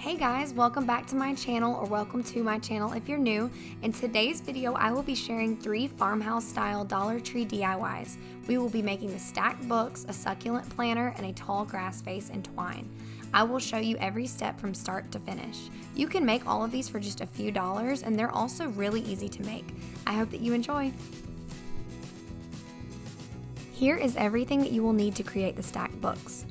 Hey guys, welcome back to my channel, or welcome to my channel if you're new. In today's video, I will be sharing 3 farmhouse style Dollar Tree DIYs. We will be making the stacked books, a succulent planter, and a tall grass vase in twine. I will show you every step from start to finish. You can make all of these for just a few dollars, and they're also really easy to make. I hope that you enjoy. Here is everything that you will need to create the stacked books.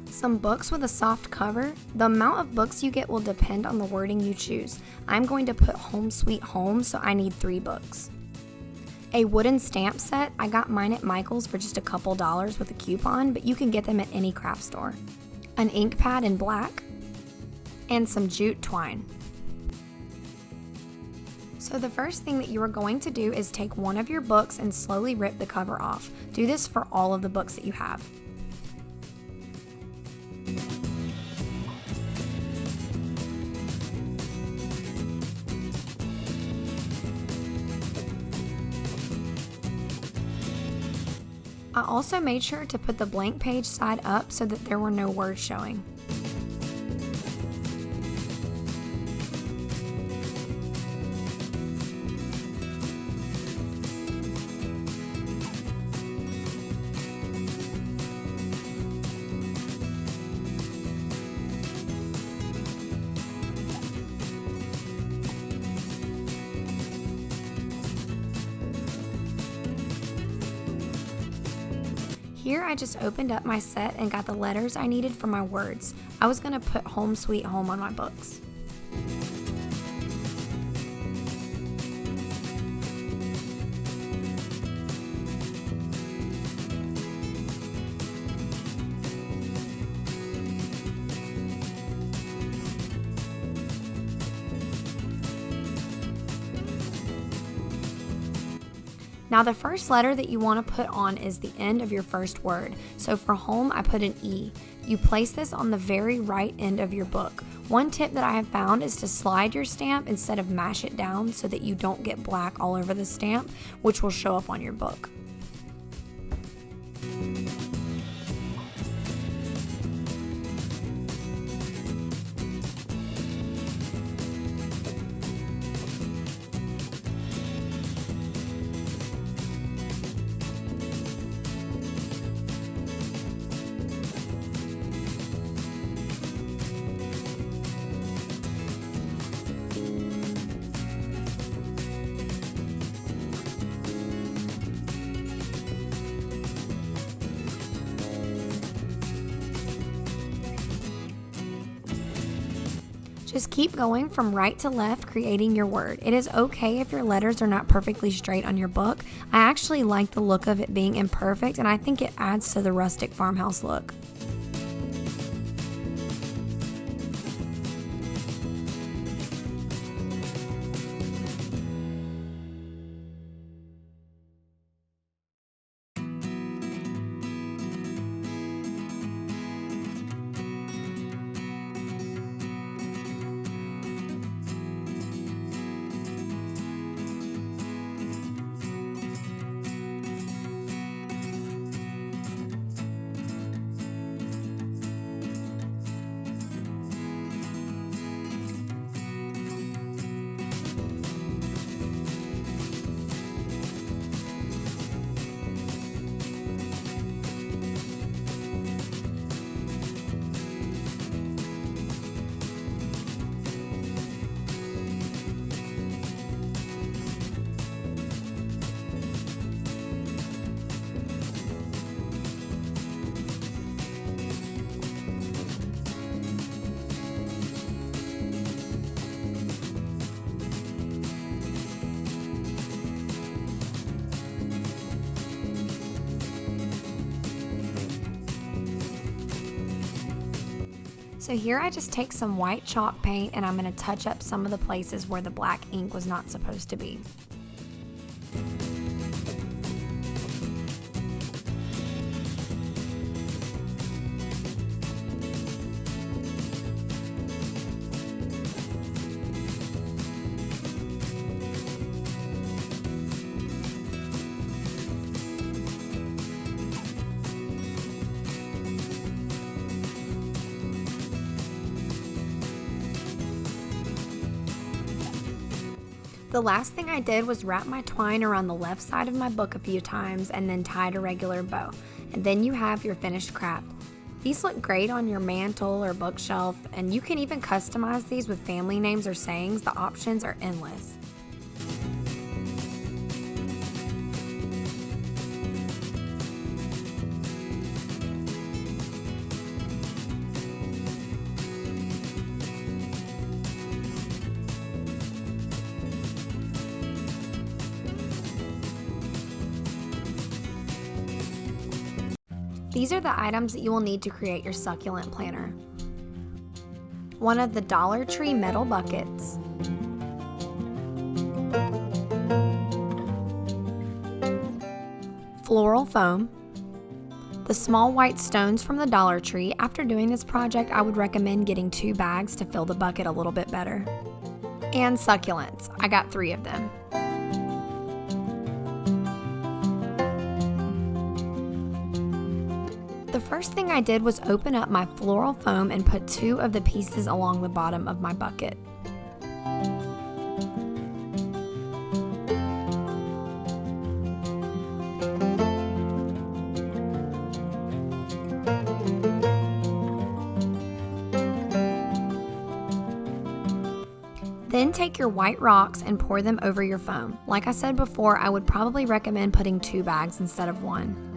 Some books with a soft cover. The amount of books you get will depend on the wording you choose. I'm going to put Home Sweet Home, so I need 3 books. A wooden stamp set. I got mine at Michael's for just a couple dollars with a coupon, but you can get them at any craft store. An ink pad in black, and some jute twine. So the first thing that you are going to do is take one of your books and slowly rip the cover off. Do this for all of the books that you have. I also made sure to put the blank page side up so that there were no words showing. Here I just opened up my set and got the letters I needed for my words. I was going to put Home Sweet Home on my books. Now the first letter that you want to put on is the end of your first word. So for home, I put an E. You place this on the very right end of your book. One tip that I have found is to slide your stamp instead of mash it down so that you don't get black all over the stamp, which will show up on your book. Just keep going from right to left, creating your word. It is okay if your letters are not perfectly straight on your book. I actually like the look of it being imperfect, and I think it adds to the rustic farmhouse look. So here I just take some white chalk paint and I'm going to touch up some of the places where the black ink was not supposed to be. The last thing I did was wrap my twine around the left side of my book a few times and then tied a regular bow. And then you have your finished craft. These look great on your mantle or bookshelf, and you can even customize these with family names or sayings. The options are endless. These are the items that you will need to create your succulent planter. One of the Dollar Tree metal buckets, floral foam, the small white stones from the Dollar Tree. After doing this project, I would recommend getting 2 bags to fill the bucket a little bit better, and succulents. I got 3 of them. The first thing I did was open up my floral foam and put 2 of the pieces along the bottom of my bucket. Then take your white rocks and pour them over your foam. Like I said before, I would probably recommend putting 2 bags instead of 1.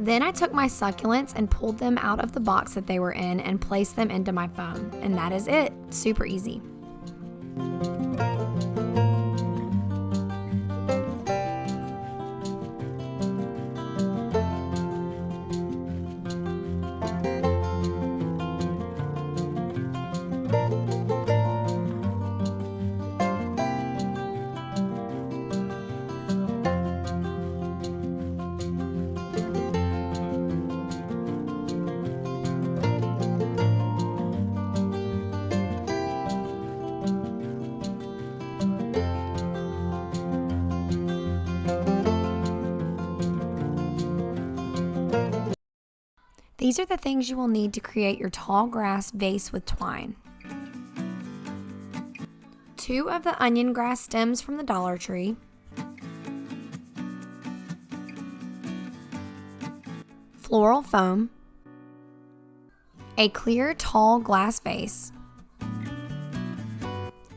Then I took my succulents and pulled them out of the box that they were in and placed them into my foam. And that is it. Super easy. These are the things you will need to create your tall grass vase with twine. 2 of the onion grass stems from the Dollar Tree, floral foam, a clear tall glass vase,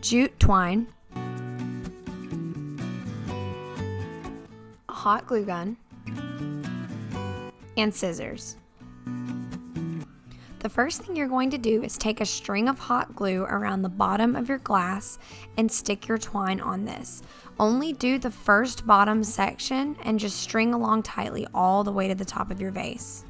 jute twine, a hot glue gun, and scissors. The first thing you're going to do is take a string of hot glue around the bottom of your glass and stick your twine on this. Only do the first bottom section and just string along tightly all the way to the top of your vase.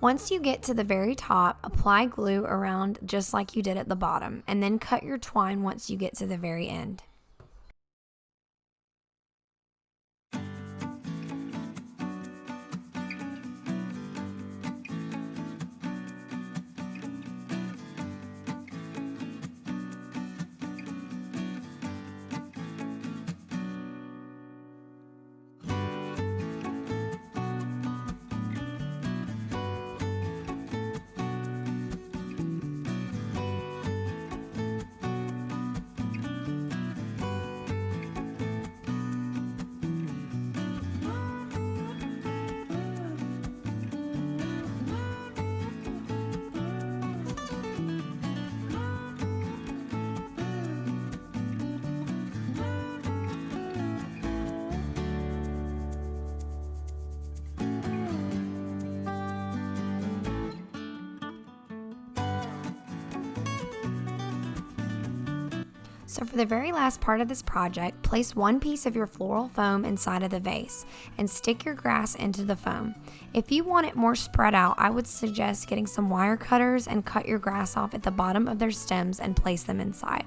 Once you get to the very top, apply glue around just like you did at the bottom, and then cut your twine once you get to the very end. So for the very last part of this project, place one piece of your floral foam inside of the vase and stick your grass into the foam. If you want it more spread out, I would suggest getting some wire cutters and cut your grass off at the bottom of their stems and place them inside.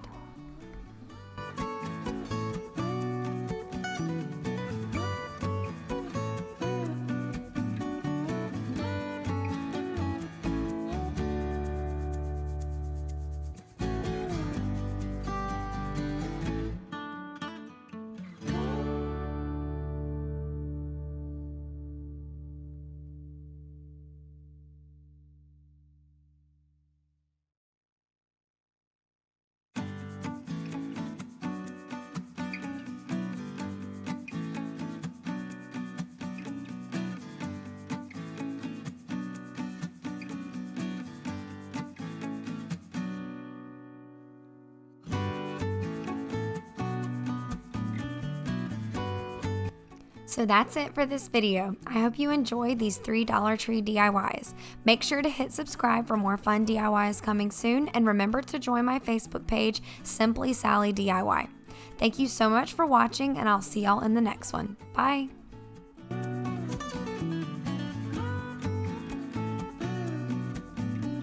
So that's it for this video. I hope you enjoyed these 3 Dollar Tree DIYs. Make sure to hit subscribe for more fun DIYs coming soon, and remember to join my Facebook page, Simply Sally DIY. Thank you so much for watching, and I'll see y'all in the next one. Bye!